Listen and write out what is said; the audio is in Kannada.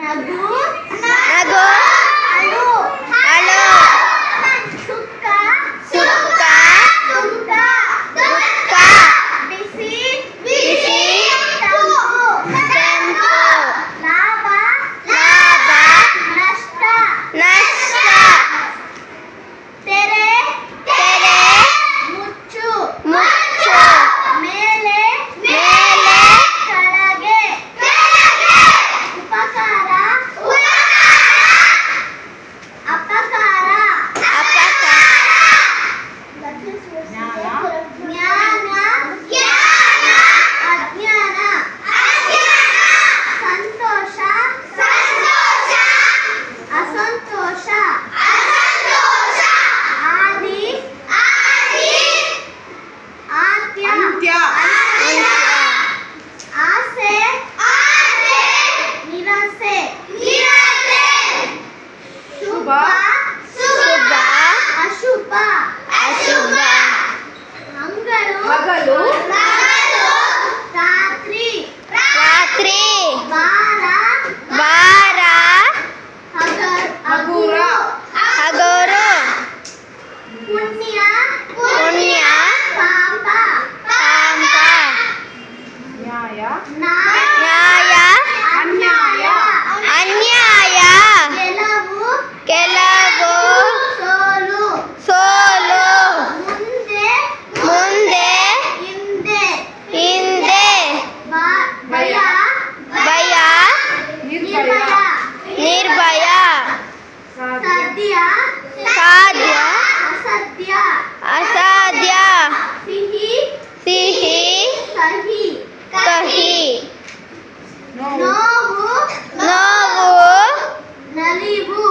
ನಗು ನಗು ಅಳು ಅಳು ಸುಖ ಸುಖ ದುಃಖ ದುಃಖ ಬಿಸಿ ಬಿಸಿ ತಂಪು ಕೆಂಪು ಲಾಭ ಲಾಭ ನಷ್ಟ ನಷ್ಟ ತೆರೆ ತೆರೆ ಮುಚ್ಚು ಮುಚ್ಚು ಮೇಲೆ ಮೇಲೆ ಕೆಳಗೆ ಉಪಕಾರ ಅಪಕಾರ ಅಪಕಾರ ಜ್ಞಾನ ಅಜ್ಞಾನ ಸಂತೋಷ ಅಸಂತೋಷ ಆದಿ ಆದ್ಯ ಆಸೆ ನಿರಾಸೆ ಶುಭ ಶುಭ ಅಶುಭ ಅಶುಭ ಹಗಲು ರಾತ್ರಿ ರಾತ್ರಿ ವಾರ ವಾರ ಹಗುರ ಹಗರು ಪುಣ್ಯ ಪುಣ್ಯ ಪಾಪ ಪಾಪ ನ್ಯಾಯ ನ್ಯಾಯ ಅನ್ಯಾಯ ಅನ್ಯಾಯ ಗೆಲುವು ಕೆಲವು ಸೋಲು ಸೋಲು ಮುಂದೆ ಮುಂದೆ ಹಿಂದೆ ಹಿಂದೆ ಭಯ ಭಯ ನಿರ್ಭಯ ನಿರ್ಭಯ ಸದ್ಯ ಸಾಧ್ಯ ಅಸದ್ಯ ಅಸಾಧ್ಯ ಸಿಹಿ ಸಿಹಿ ಕಹಿ ಕಹಿ ನೋವು ನೋವು ನಲಿವು